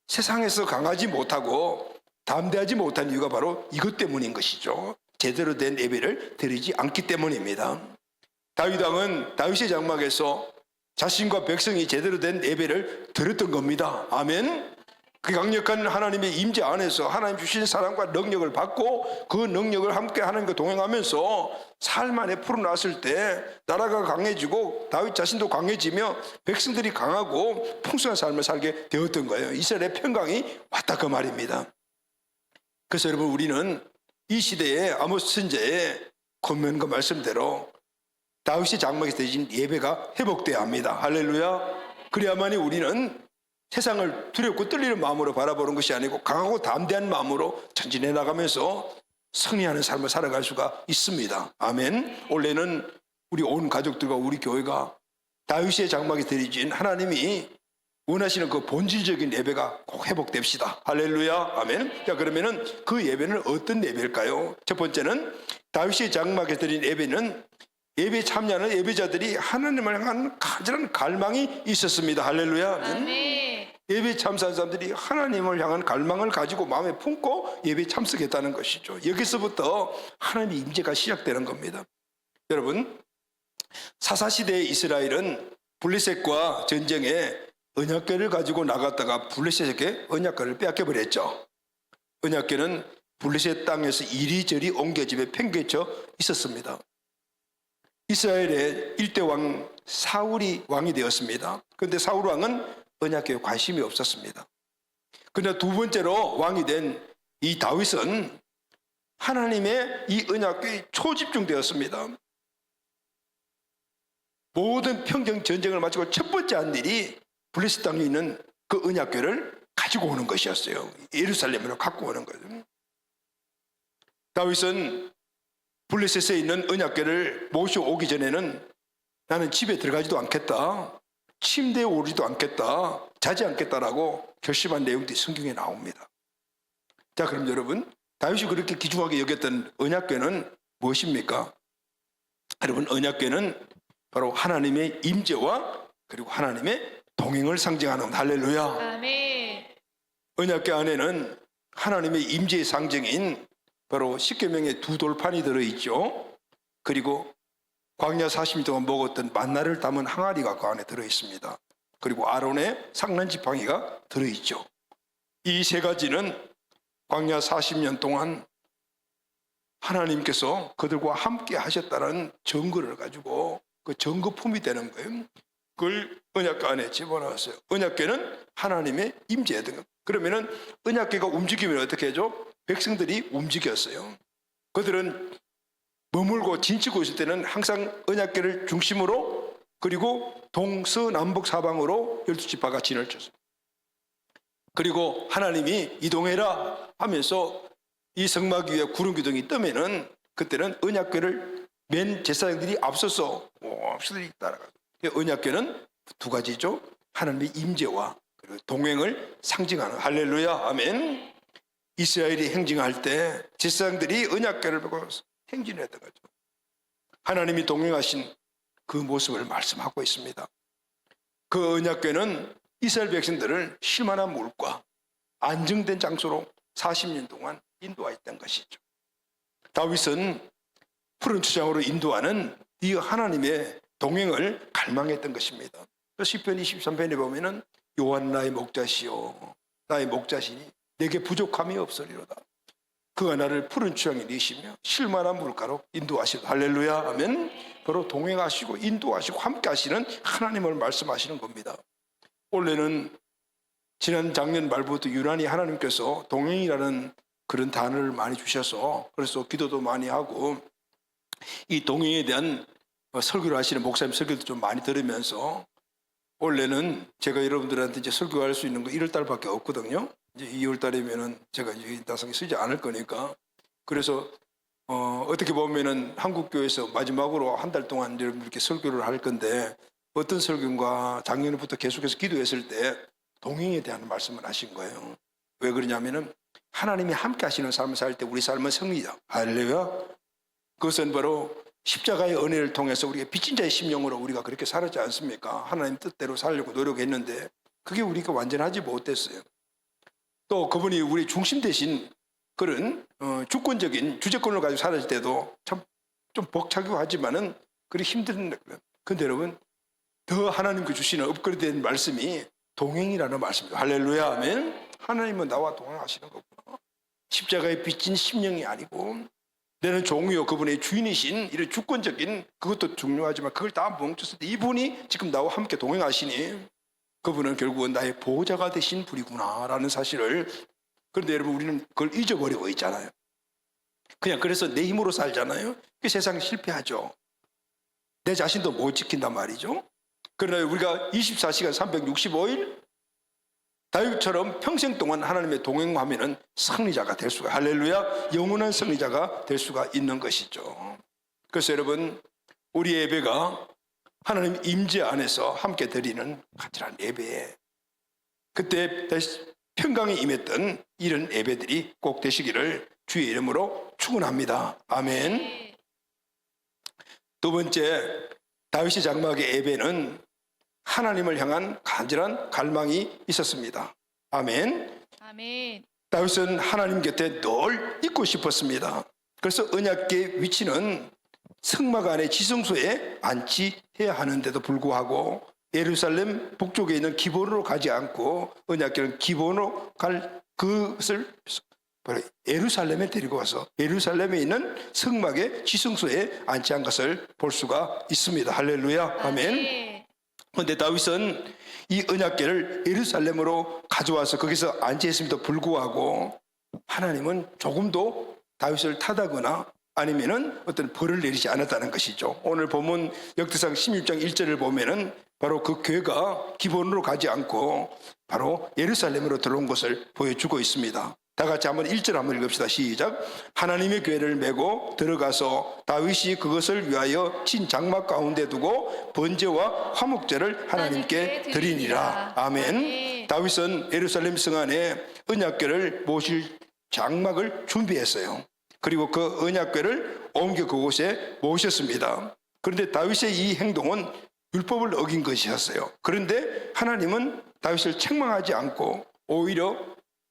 세상에서 강하지 못하고 담대하지 못한 이유가 바로 이것 때문인 것이죠. 제대로 된 예배를 드리지 않기 때문입니다. 다윗 왕은 다윗의 장막에서 자신과 백성이 제대로 된 예배를 드렸던 겁니다. 아멘. 그 강력한 하나님의 임재 안에서 하나님 주신 사랑과 능력을 받고 그 능력을 함께 하나님과 동행하면서 삶 안에 풀어놨을 때 나라가 강해지고 다윗 자신도 강해지며 백성들이 강하고 풍성한 삶을 살게 되었던 거예요. 이스라엘의 평강이 왔다 그 말입니다. 그래서 여러분, 우리는 이 시대에 아모스 선지자의 권면과 말씀대로 다윗의 장막에서 드린 예배가 회복돼야 합니다. 할렐루야. 그래야만이 우리는 세상을 두렵고 떨리는 마음으로 바라보는 것이 아니고 강하고 담대한 마음으로 전진해 나가면서 승리하는 삶을 살아갈 수가 있습니다. 아멘. 원래는 우리 온 가족들과 우리 교회가 다윗의 장막에 드려진 하나님이 원하시는 그 본질적인 예배가 꼭 회복됩시다. 할렐루야. 아멘. 자, 그러면은 그 예배는 어떤 예배일까요? 첫 번째는 다윗의 장막에 드린 예배는 예배에 참여하는 예배자들이 하나님을 향한 간절한 갈망이 있었습니다. 할렐루야.
아멘.
예배에 참석한 사람들이 하나님을 향한 갈망을 가지고 마음에 품고 예배에 참석했다는 것이죠. 여기서부터 하나님의 임재가 시작되는 겁니다. 여러분, 사사시대의 이스라엘은 블레셋과 전쟁에 언약궤를 가지고 나갔다가 블레셋에게 언약궤를 빼앗겨버렸죠. 언약궤는 블레셋 땅에서 이리저리 옮겨지며 팽개쳐 있었습니다. 이스라엘의 1대 왕 사울이 왕이 되었습니다. 그런데 사울 왕은 언약궤에 관심이 없었습니다. 그러나 두 번째로 왕이 된 이 다윗은 하나님의 이 언약궤에 초집중되었습니다. 모든 평경 전쟁을 마치고 첫 번째 한 일이 블레셋 땅에 있는 그 언약궤를 가지고 오는 것이었어요. 예루살렘으로 갖고 오는 거예요. 다윗은 블레셋에 있는 언약궤를 모셔오기 전에는 나는 집에 들어가지도 않겠다, 침대에 오르지도 않겠다, 자지 않겠다라고 결심한 내용들이 성경에 나옵니다. 자, 그럼 여러분, 다윗이 그렇게 귀중하게 여겼던 언약궤는 무엇입니까? 여러분, 언약궤는 바로 하나님의 임재와 그리고 하나님의 동행을 상징하는, 할렐루야.
아멘.
언약궤 안에는 하나님의 임재의 상징인 바로 십계명의 두 돌판이 들어있죠. 그리고 광야 40일 동안 먹었던 만나를 담은 항아리가 그 안에 들어있습니다. 그리고 아론의 상란지팡이가 들어있죠. 이 세 가지는 광야 40년 동안 하나님께서 그들과 함께 하셨다는 증거를 가지고 그 증거품이 되는 거예요. 그걸 언약궤 안에 집어넣었어요. 언약궤는 하나님의 임재였던 거예요. 그러면은 언약궤가 움직이면 어떻게 하죠? 백성들이 움직였어요. 그들은 머물고 진치고 있을 때는 항상 언약궤를 중심으로 그리고 동서남북 사방으로 12지파가 진을 쳤어요. 그리고 하나님이 이동해라 하면서 이 성막 위에 구름 기둥이 뜨면은 그때는 언약궤를 맨 제사장들이 앞서서 몹시들이 따라가요. 언약궤는 두 가지죠. 하나님의 임재와 동행을 상징하는, 할렐루야. 아멘. 이스라엘이 행진할 때 제사장들이 언약궤를 보고 행진을 했던 거죠. 하나님이 동행하신 그 모습을 말씀하고 있습니다. 그 언약궤는 이스라엘 백성들을 쉴만한 물과 안정된 장소로 40년 동안 인도하였던 것이죠. 다윗은 푸른 초장으로 인도하는 이 하나님의 동행을 갈망했던 것입니다. 시편 23편에 보면은 여호와는 나의 목자시요 나의 목자시니 내게 부족함이 없으리로다. 그가 나를 푸른 초장에 이시며 쉴만한 물가로 인도하시고 할렐루야 하면 바로 동행하시고 인도하시고 함께 하시는 하나님을 말씀하시는 겁니다. 원래는 지난 작년 말부터 유난히 하나님께서 동행이라는 그런 단어를 많이 주셔서 그래서 기도도 많이 하고 이 동행에 대한 설교를 하시는 목사님 설교도 좀 많이 들으면서 원래는 제가 여러분들한테 이제 설교할 수 있는 거 1월 달밖에 없거든요. 이제 2월 달이면은 제가 이제 나성에 쓰지 않을 거니까 그래서 어떻게 보면은 한국교회에서 마지막으로 한 달 동안 여러분들께 설교를 할 건데 어떤 설교인가 작년부터 계속해서 기도했을 때 동행에 대한 말씀을 하신 거예요. 왜 그러냐면은 하나님이 함께 하시는 삶을 살 때 우리 삶은 승리다. 할렐루야. 그것은 바로 십자가의 은혜를 통해서 우리가 빚진 자의 심령으로 우리가 그렇게 살았지 않습니까? 하나님 뜻대로 살려고 노력했는데 그게 우리가 완전하지 못했어요. 또 그분이 우리 중심 대신 그런 주권적인 주제권을 가지고 살았을 때도 참 좀 벅차기도 하지만은 그리 힘든 거예요. 근데 여러분 더 하나님께 주시는 업그레이드된 말씀이 동행이라는 말씀입니다. 할렐루야 하면 하나님은 나와 동행하시는 거구나. 십자가에 빚진 심령이 아니고 내는 종이요 그분의 주인이신 이런 주권적인 그것도 중요하지만 그걸 다 멈췄을 때 이분이 지금 나와 함께 동행하시니 그분은 결국은 나의 보호자가 되신 분이구나라는 사실을. 그런데 여러분 우리는 그걸 잊어버리고 있잖아요. 그냥 그래서 내 힘으로 살잖아요. 그 세상에 실패하죠. 내 자신도 못 지킨단 말이죠. 그러나 우리가 24시간 365일 다윗처럼 평생 동안 하나님의 동행하면은 승리자가 될 수가, 할렐루야, 영원한 승리자가 될 수가 있는 것이죠. 그래서 여러분 우리 예배가 하나님 임재 안에서 함께 드리는 가치란 예배에 그때 평강에 임했던 이런 예배들이 꼭 되시기를 주의 이름으로 축원합니다. 아멘. 두 번째, 다윗의 장막의 예배는 하나님을 향한 간절한 갈망이 있었습니다. 아멘.
아멘.
다윗은 하나님 곁에 늘 있고 싶었습니다. 그래서 언약궤의 위치는 성막 안의 지성소에 안치해야 하는데도 불구하고 예루살렘 북쪽에 있는 기본으로 가지 않고 언약궤는 기본으로 갈 그것을 예루살렘에 데리고 와서 예루살렘에 있는 성막의 지성소에 안치한 것을 볼 수가 있습니다. 할렐루야. 아멘. 그런데 다윗은 이 언약궤를 예루살렘으로 가져와서 거기서 안치했음에도 불구하고 하나님은 조금도 다윗을 탓하거나 아니면은 어떤 벌을 내리지 않았다는 것이죠. 오늘 본문 역대상 16장 1절을 보면은 바로 그 궤가 기본으로 가지 않고 바로 예루살렘으로 들어온 것을 보여주고 있습니다. 다 같이 한번 1절 한번 읽읍시다. 시작. 하나님의 궤를 메고 들어가서 다윗이 그것을 위하여 친 장막 가운데 두고 번제와 화목제를 하나님께 드리니라. 아멘. 다윗은 예루살렘 성 안에 언약궤를 모실 장막을 준비했어요. 그리고 그 언약궤를 옮겨 그곳에 모셨습니다. 그런데 다윗의 이 행동은 율법을 어긴 것이었어요. 그런데 하나님은 다윗을 책망하지 않고 오히려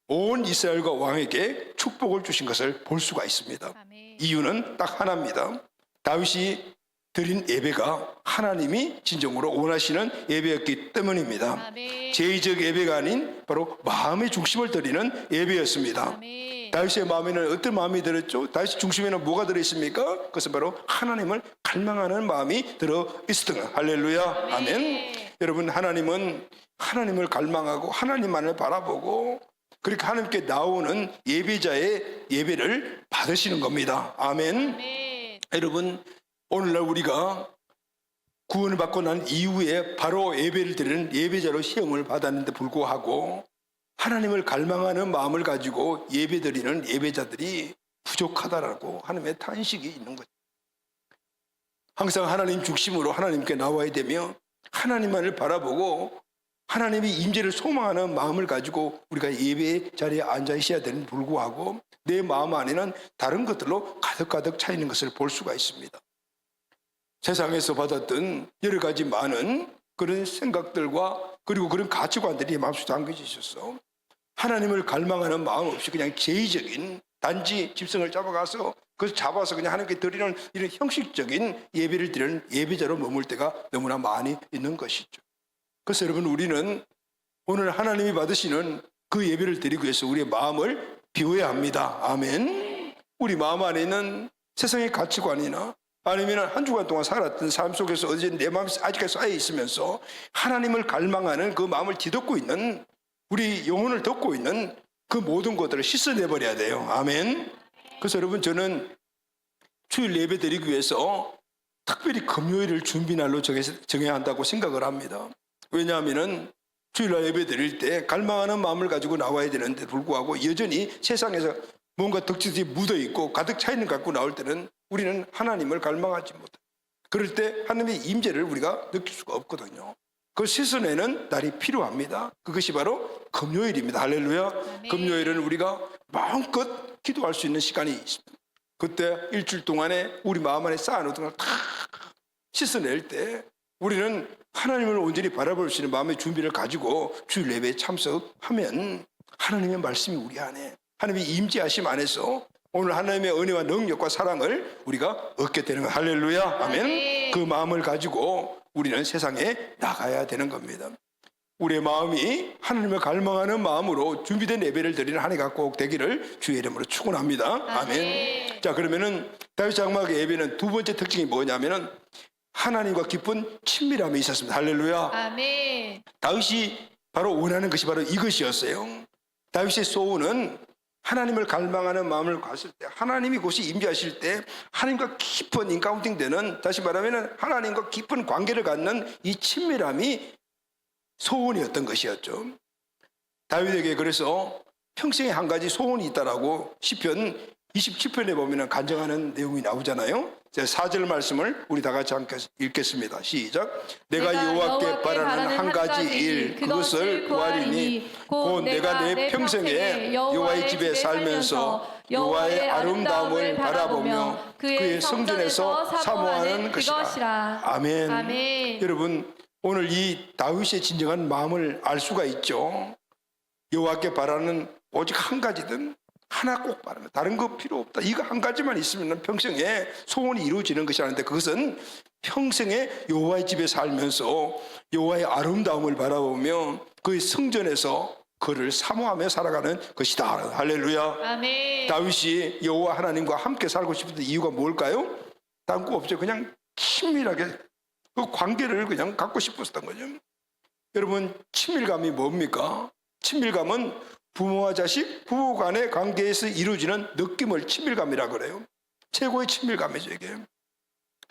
온 이스라엘과 왕에게 축복을 주신 것을 볼 수가 있습니다. 아멘. 이유는 딱 하나입니다. 다윗이 드린 예배가 하나님이 진정으로 원하시는 예배였기 때문입니다. 아멘. 제의적 예배가 아닌 바로 마음의 중심을 드리는 예배였습니다. 아멘. 다윗의 마음에는 어떤 마음이 들었죠? 다윗의 중심에는 뭐가 들어있습니까? 그것은 바로 하나님을 갈망하는 마음이 들어있었던 거예요. 할렐루야. 아멘. 아멘. 여러분 하나님은 하나님을 갈망하고 하나님만을 바라보고 그렇게 하나님께 나오는 예배자의 예배를 받으시는 겁니다. 아멘. 아멘. 여러분 오늘날 우리가 구원을 받고 난 이후에 바로 예배를 드리는 예배자로 시험을 받았는데 불구하고 하나님을 갈망하는 마음을 가지고 예배 드리는 예배자들이 부족하다라고 하나님의 탄식이 있는 거죠. 항상 하나님 중심으로 하나님께 나와야 되며 하나님만을 바라보고 하나님의 임재를 소망하는 마음을 가지고 우리가 예배 자리에 앉아 있어야 되는 불구하고 내 마음 안에는 다른 것들로 가득가득 차 있는 것을 볼 수가 있습니다. 세상에서 받았던 여러 가지 많은 그런 생각들과 그리고 그런 가치관들이 마음속에 담겨져 있어서 하나님을 갈망하는 마음 없이 그냥 제의적인 단지 집성을 잡아가서 그것을 잡아서 그냥 하나님께 드리는 이런 형식적인 예배를 드리는 예배자로 머물 때가 너무나 많이 있는 것이죠. 그래서 여러분, 우리는 오늘 하나님이 받으시는 그 예배를 드리기 위해서 우리의 마음을 비워야 합니다. 아멘. 우리 마음 안에 있는 세상의 가치관이나 아니면 한 주간 동안 살았던 삶 속에서 어제 내 마음이 아직까지 쌓여 있으면서 하나님을 갈망하는 그 마음을 뒤덮고 있는, 우리 영혼을 덮고 있는 그 모든 것들을 씻어내버려야 돼요. 아멘. 그래서 여러분, 저는 주일 예배 드리기 위해서 특별히 금요일을 준비날로 정해야 한다고 생각을 합니다. 왜냐하면 주일날 예배 드릴 때 갈망하는 마음을 가지고 나와야 되는데 불구하고 여전히 세상에서 뭔가 덕지덕지 묻어있고 가득 차 있는 것 갖고 나올 때는 우리는 하나님을 갈망하지 못해요. 그럴 때 하나님의 임재를 우리가 느낄 수가 없거든요. 그걸 씻어내는 날이 필요합니다. 그것이 바로 금요일입니다. 할렐루야.
아멘.
금요일은 우리가 마음껏 기도할 수 있는 시간이 있습니다. 그때 일주일 동안에 우리 마음 안에 쌓아놓은 걸 다 씻어낼 때 우리는 하나님을 온전히 바라볼 수 있는 마음의 준비를 가지고 주일 예배에 참석하면 하나님의 말씀이 우리 안에, 하나님의 임재하심 안에서 오늘 하나님의 은혜와 능력과 사랑을 우리가 얻게 되는 거. 할렐루야. 아멘. 그 마음을 가지고 우리는 세상에 나가야 되는 겁니다. 우리의 마음이 하나님을 갈망하는 마음으로 준비된 예배를 드리는 한 해가 꼭 되기를 주의 이름으로 축원합니다. 아멘. 자, 그러면은 다윗 장막의 예배는 두 번째 특징이 뭐냐면은 하나님과 깊은 친밀함이 있었습니다. 할렐루야.
아멘.
다윗이 바로 원하는 것이 바로 이것이었어요. 다윗의 소원은 하나님을 갈망하는 마음을 가질 때, 하나님이 곳이 임재하실 때 하나님과 깊은 인카운팅되는, 다시 말하면 하나님과 깊은 관계를 갖는 이 친밀함이 소원이었던 것이었죠. 다윗에게 그래서 평생에 한 가지 소원이 있다라고 시편 27편에 보면 간증하는 내용이 나오잖아요. 제가 4절 말씀을 우리 다 같이 함께 읽겠습니다. 시작. 내가 여호와께 바라는 한 가지 일, 그것을 구하리니 곧 내가 내 평생에 여호와의 집에 살면서 여호와의 아름다움을 바라보며 그의 성전에서 사모하는 것이라. 아멘.
아멘.
여러분, 오늘 이 다윗의 진정한 마음을 알 수가 있죠. 여호와께 바라는 오직 한 가지든 하나 꼭 바라는, 다른 거 필요 없다. 이거 한 가지만 있으면 평생에 소원이 이루어지는 것이 아닌데, 그것은 평생에 여호와의 집에 살면서 여호와의 아름다움을 바라보며 그의 성전에서 그를 사모하며 살아가는 것이다. 할렐루야.
아멘.
다윗이 여호와 하나님과 함께 살고 싶은 이유가 뭘까요? 다른 거 없죠. 그냥 친밀하게 그 관계를 그냥 갖고 싶었던 거죠. 여러분, 친밀감이 뭡니까? 친밀감은 부모와 자식, 부부 간의 관계에서 이루어지는 느낌을 친밀감이라 그래요. 최고의 친밀감이죠, 이게.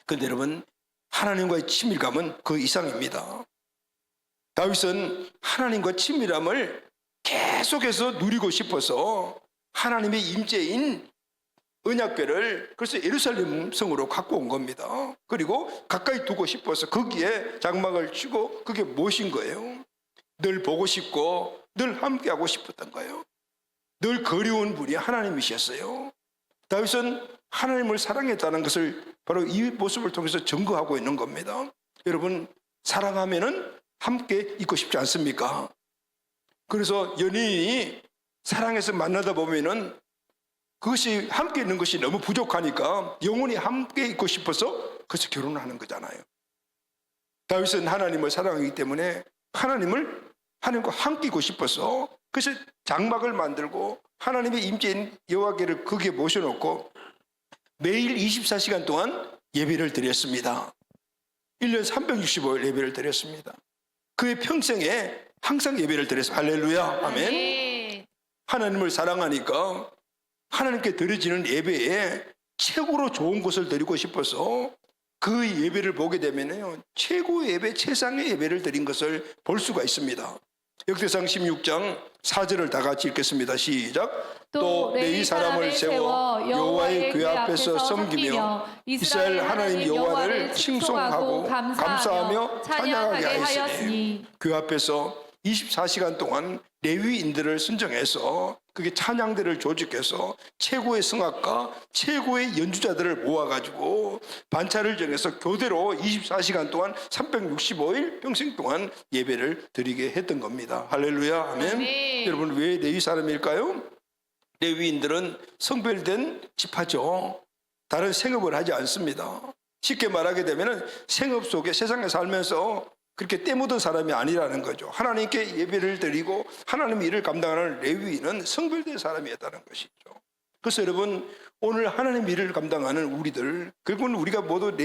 그런데 여러분, 하나님과의 친밀감은 그 이상입니다. 다윗은 하나님과 친밀함을 계속해서 누리고 싶어서 하나님의 임재인 언약궤를 그래서 예루살렘 성으로 갖고 온 겁니다. 그리고 가까이 두고 싶어서 거기에 장막을 치고 그게 모신 거예요. 늘 보고 싶고 늘 함께하고 싶었던 거예요. 늘 그리운 분이 하나님이셨어요. 다윗은 하나님을 사랑했다는 것을 바로 이 모습을 통해서 증거하고 있는 겁니다. 여러분, 사랑하면은 함께 있고 싶지 않습니까? 그래서 연인이 사랑해서 만나다 보면은 그것이 함께 있는 것이 너무 부족하니까 영원히 함께 있고 싶어서 그래서 결혼을 하는 거잖아요. 다윗은 하나님을 사랑하기 때문에 하나님과 함께 있고 싶어서 그래서 장막을 만들고 하나님의 임재인 여호와께를 거기에 모셔놓고 매일 24시간 동안 예배를 드렸습니다. 1년 365일 예배를 드렸습니다. 그의 평생에 항상 예배를 드렸습니다. 할렐루야. 아멘. 하나님을 사랑하니까 하나님께 드려지는 예배에 최고로 좋은 것을 드리고 싶어서 그 예배를 보게 되면요, 최고의 예배, 최상의 예배를 드린 것을 볼 수가 있습니다. 역대상 16장 4절을 다 같이 읽겠습니다. 시작. 또 레위 사람을 세워 여호와의 궤 앞에서 섬기며 이스라엘 하나님 여호와를 칭송하고 감사하며 찬양하게 하였으니, 궤 앞에서 24시간 동안 레위인들을 선정해서 그게 찬양대를 조직해서 최고의 성악가, 최고의 연주자들을 모아가지고 반차를 정해서 교대로 24시간 동안 365일 평생 동안 예배를 드리게 했던 겁니다. 할렐루야. 아멘.
아멘.
여러분, 왜 레위 사람일까요? 레위인들은 성별된 지파죠. 다른 생업을 하지 않습니다. 쉽게 말하게 되면 생업 속에 세상에 살면서 그렇게 때묻은 사람이 아니라는 거죠. 하나님께 예배를 드리고 하나님의 일을 감당하는 레위인은 성별된 사람이었다는 것이죠. 그래서 여러분, 오늘 하나님의 일을 감당하는 우리들, 결국은 우리가 모두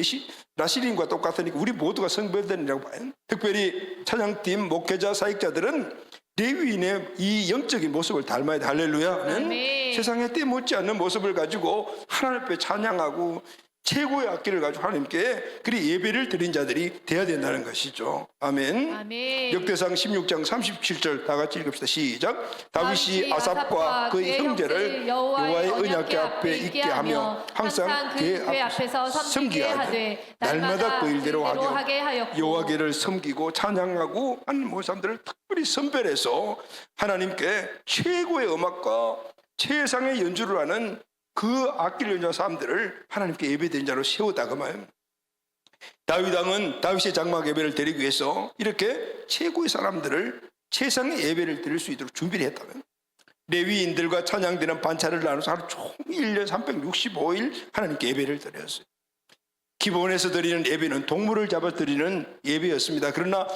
라시린과 똑같으니까 우리 모두가 성별된 이라고 봐요. 특별히 찬양팀, 목회자, 사역자들은 레위인의 이 영적인 모습을 닮아야 돼. 할렐루야.
아멘.
세상에 때묻지 않는 모습을 가지고 하나님 앞에 찬양하고 최고의 악기를 가지고 하나님께 그리 예배를 드린 자들이 돼야 된다는 것이죠. 아멘.
아멘.
역대상 16장 37절 다 같이 읽읍시다. 시작. 다윗이 아삽과 그의 형제를 여호와의 언약궤 앞에 있게 하며 항상 그의 앞에서 섬기게 하되 날마다 그 일대로 하게 하였고 여호와께를 섬기고 찬양하고 하는 모든 사람들을 특별히 선별해서 하나님께 최고의 음악과 최상의 연주를 하는 그 악기를 연주한 사람들을 하나님께 예배드린 자로 세웠다 그 말. 다윗 왕은 다윗의 장막 예배를 드리기 위해서 이렇게 최고의 사람들을 최상의 예배를 드릴 수 있도록 준비를 했다면, 레위인들과 찬양되는 반차를 나눠서 하루 종일 1년 365일 하나님께 예배를 드렸어요. 기본에서 드리는 예배는 동물을 잡아 드리는 예배였습니다. 그러나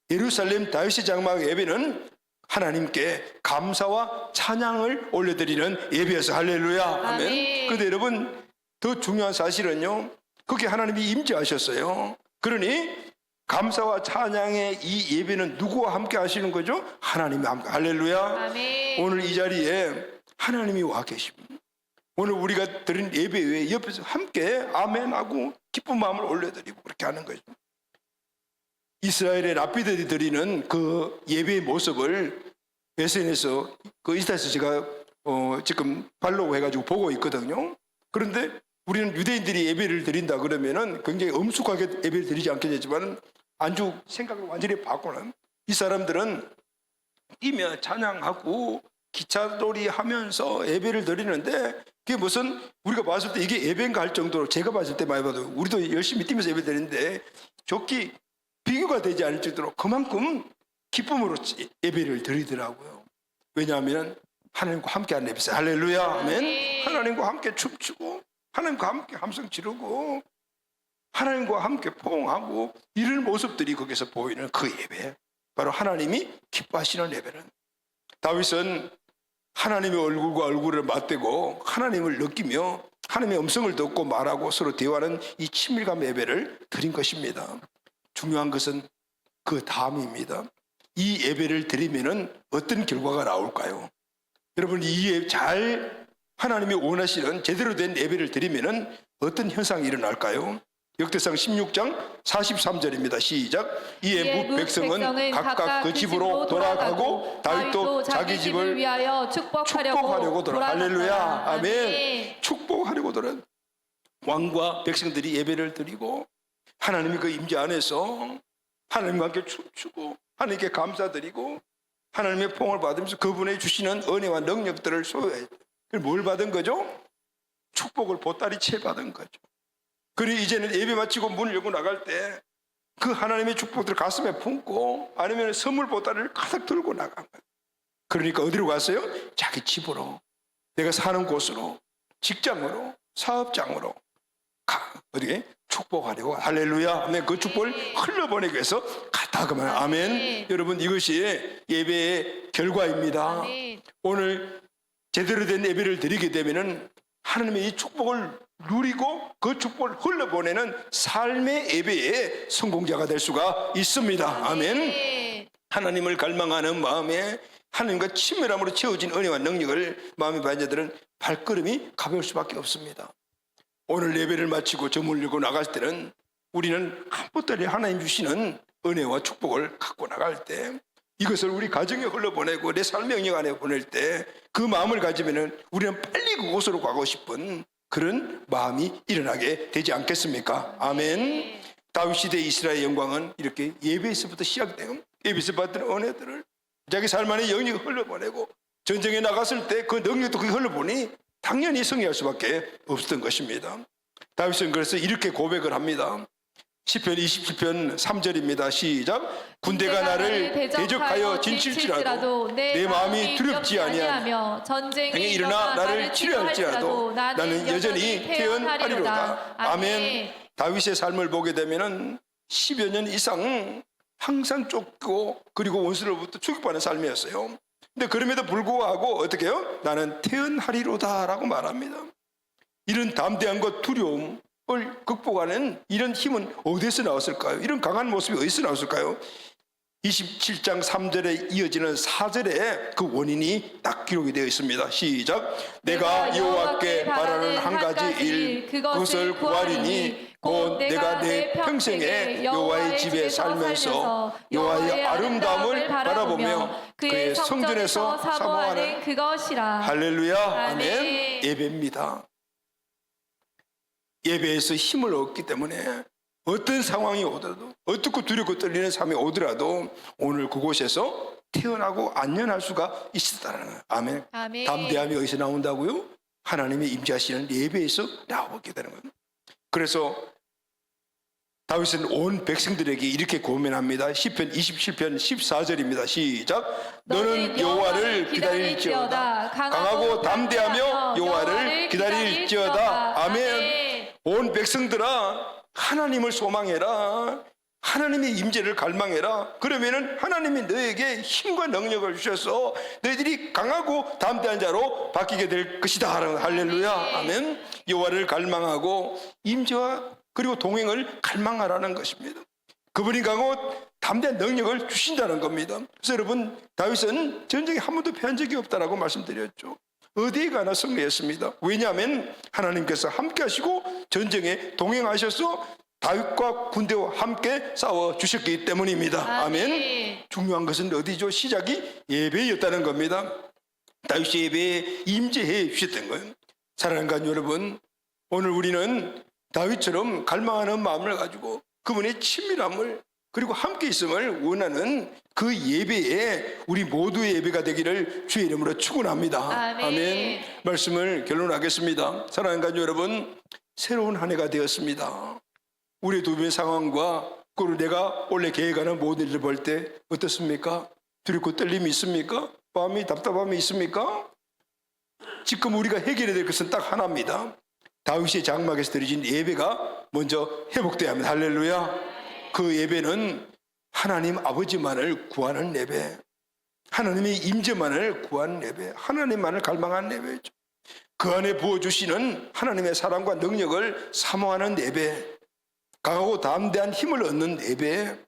예루살렘 다윗의 장막 예배는 하나님께 감사와 찬양을 올려드리는 예배였어요. 할렐루야. 아멘. 그런데 여러분, 더 중요한 사실은요, 거기에 하나님이 임재하셨어요. 그러니 감사와 찬양의 이 예배는 누구와 함께 하시는 거죠? 하나님이 함께. 할렐루야.
아멘.
오늘 이 자리에 하나님이 와 계십니다. 오늘 우리가 드린 예배 외에 옆에서 함께 아멘하고 기쁜 마음을 올려드리고 그렇게 하는 거죠. 이스라엘의 랍비들이 드리는 그 예배의 모습을 SNS, 그 인스타에서 제가 지금 팔로우 해가지고 보고 있거든요. 그런데 우리는 유대인들이 예배를 드린다 그러면은 굉장히 엄숙하게 예배를 드리지 않겠지만 안주 생각을 완전히 바꾸는, 이 사람들은 뛰며 찬양하고 기차놀이 하면서 예배를 드리는데, 그게 무슨 우리가 봤을 때 이게 예배인가 할 정도로, 제가 봤을 때 많이 봐도 우리도 열심히 뛰면서 예배 드리는데 좋기 비교가 되지 않을 정도로 그만큼 기쁨으로 예배를 드리더라고요. 왜냐하면 하나님과 함께하는 예배였어요. 할렐루야. 아멘. 하나님과 함께 춤추고 하나님과 함께 함성 지르고 하나님과 함께 포옹하고 이런 모습들이 거기서 보이는 그 예배, 바로 하나님이 기뻐하시는 예배는, 다윗은 하나님의 얼굴과 얼굴을 맞대고 하나님을 느끼며 하나님의 음성을 듣고 말하고 서로 대화하는 이 친밀감 예배를 드린 것입니다. 중요한 것은 그 다음입니다. 이 예배를 드리면은 어떤 결과가 나올까요? 여러분, 이 잘 하나님이 원하시는 제대로 된 예배를 드리면은 어떤 현상이 일어날까요? 역대상 16장 43절입니다. 시작. 이에 뭇 백성은 각각 그 집으로 돌아가고 다윗도 자기 집을
위하여 축복하려고
돌아. 할렐루야. 아멘. 축복하려고 돌아. 왕과 백성들이 예배를 드리고 하나님이 그 임재 안에서 하나님과 함께 춤추고 하나님께 감사드리고 하나님의 포옹을 받으면서 그분의 주시는 은혜와 능력들을 소유해요. 뭘 받은 거죠? 축복을 보따리 채 받은 거죠. 그리고 이제는 예배 마치고 문을 열고 나갈 때 그 하나님의 축복들을 가슴에 품고 아니면 선물 보따리를 가득 들고 나간 거예요. 그러니까 어디로 갔어요? 자기 집으로, 내가 사는 곳으로, 직장으로, 사업장으로 어디에 축복하려고. 할렐루야. 아멘. 그 축복을 흘러보내기 위해서 갔다 그만. 아멘. 여러분, 이것이 예배의 결과입니다.
아멘.
오늘 제대로 된 예배를 드리게 되면은 하나님의 이 축복을 누리고 그 축복을 흘러보내는 삶의 예배의 성공자가 될 수가 있습니다. 아멘. 하나님을 갈망하는 마음에 하나님과 친밀함으로 채워진 은혜와 능력을 마음에 받은 자들은 발걸음이 가벼울 수밖에 없습니다. 오늘 예배를 마치고 저 문을 열고 나갈 때는 우리는 한 보따리 하나님 주시는 은혜와 축복을 갖고 나갈 때, 이것을 우리 가정에 흘러보내고 내 삶의 영역 안에 보낼 때 그 마음을 가지면 우리는 빨리 그곳으로 가고 싶은 그런 마음이 일어나게 되지 않겠습니까? 아멘. 다윗 시대 이스라엘 영광은 이렇게 예배에서부터 시작돼요. 예배에서 받은 은혜들을 자기 삶 안에 영역을 흘러보내고 전쟁에 나갔을 때 그 능력도 그게 흘러보니 당연히 승리할 수밖에 없었던 것입니다. 다윗은 그래서 이렇게 고백을 합니다. 시편 27편 3절입니다. 시작. 군대가 나를 대적하여 진칠지라도 내 마음이 두렵지 아니하며 전쟁이 일어나 나를 치료할지라도 나는 여전히 태연하리로다. 아멘. 다윗의 삶을 보게 되면은 10여 년 이상 항상 쫓고 그리고 원수로부터 추격받는 삶이었어요. 근데 그럼에도 불구하고 어떻게 해요? 나는 태연하리로다라고 말합니다. 이런 담대함과 두려움을 극복하는 이런 힘은 어디서 나왔을까요? 이런 강한 모습이 어디서 나왔을까요? 27장 3절에 이어지는 4절에 그 원인이 딱 기록이 되어 있습니다. 시작. 내가 여호와께 바라는 한 가지 일 그것을 구하리니 곧 내가 내 평생에 여호와의 집에 살면서 여호와의 아름다움을 바라보며 그의 성전에서 사모하는
그것이라.
할렐루야. 아멘. 예배입니다. 예배에서 힘을 얻기 때문에 어떤 상황이 오더라도 어떻고 두렵고 떨리는 삶이 오더라도 오늘 그곳에서 태어나고 안전할 수가 있었다는 거예요. 아멘.
아멘.
담대함이 어디서 나온다고요? 하나님의 임재하시는 예배에서 나오게 되는 거예요. 그래서 다윗은 온 백성들에게 이렇게 고면합니다. 시편 27편 14절입니다. 시작. 너는 여호와를 기다릴지어다. 강하고 담대하며 여호와를 기다릴지어다. 아멘. 온 백성들아 하나님을 소망해라. 하나님의 임재를 갈망해라. 그러면은 하나님이 너에게 힘과 능력을 주셔서 너희들이 강하고 담대한 자로 바뀌게 될 것이다. 할렐루야. 아멘. 여호와를 갈망하고 임재와 그리고 동행을 갈망하라는 것입니다. 그분이 강하고 담대한 능력을 주신다는 겁니다. 그래서 여러분 다윗은 전쟁에 한 번도 패한 적이 없다라고 말씀드렸죠. 어디에 가나 승리했습니다. 왜냐하면 하나님께서 함께 하시고 전쟁에 동행하셔서 다윗과 군대와 함께 싸워 주셨기 때문입니다. 아멘. 중요한 것은 어디죠? 시작이 예배였다는 겁니다. 다윗의 예배에 임재해 주셨던 거예요. 사랑하는 여러분, 오늘 우리는 다윗처럼 갈망하는 마음을 가지고 그분의 친밀함을 그리고 함께 있음을 원하는 그 예배에 우리 모두의 예배가 되기를 주의 이름으로 축원합니다. 아멘. 말씀을 결론하겠습니다. 사랑하는 여러분, 새로운 한 해가 되었습니다. 우리 두 분의 상황과 그리고 내가 원래 계획하는 모든 일을 볼 때 어떻습니까? 두렵고 떨림이 있습니까? 마음이 답답함이 있습니까? 지금 우리가 해결해야 될 것은 딱 하나입니다. 다윗의 장막에서 드려진 예배가 먼저 회복돼야 합니다. 할렐루야. 그 예배는 하나님 아버지만을 구하는 예배, 하나님의 임재만을 구하는 예배, 하나님만을 갈망하는 예배죠. 그 안에 부어주시는 하나님의 사랑과 능력을 사모하는 예배, 강하고 담대한 힘을 얻는 예배,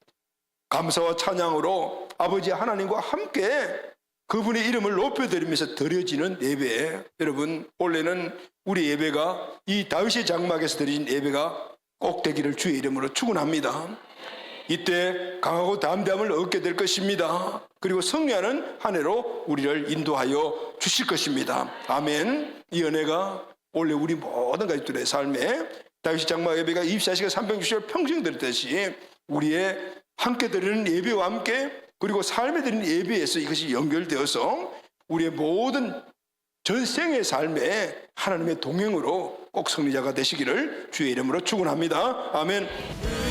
감사와 찬양으로 아버지 하나님과 함께 그분의 이름을 높여드리면서 드려지는 예배. 여러분, 원래는 우리 예배가 이 다윗의 장막에서 드려진 예배가 꼭 되기를 주의 이름으로 축원합니다. 이때 강하고 담대함을 얻게 될 것입니다. 그리고 승리하는 한 해로 우리를 인도하여 주실 것입니다. 아멘. 이 은혜가 원래 우리 모든 가족들의 삶에 다윗의 장막 예배가 24시간 360일 평생 드렸듯이 우리의 함께 드리는 예배와 함께 그리고 삶에 드리는 예배에서 이것이 연결되어서 우리의 모든 전생의 삶에 하나님의 동행으로 꼭 승리자가 되시기를 주의 이름으로 축원합니다. 아멘.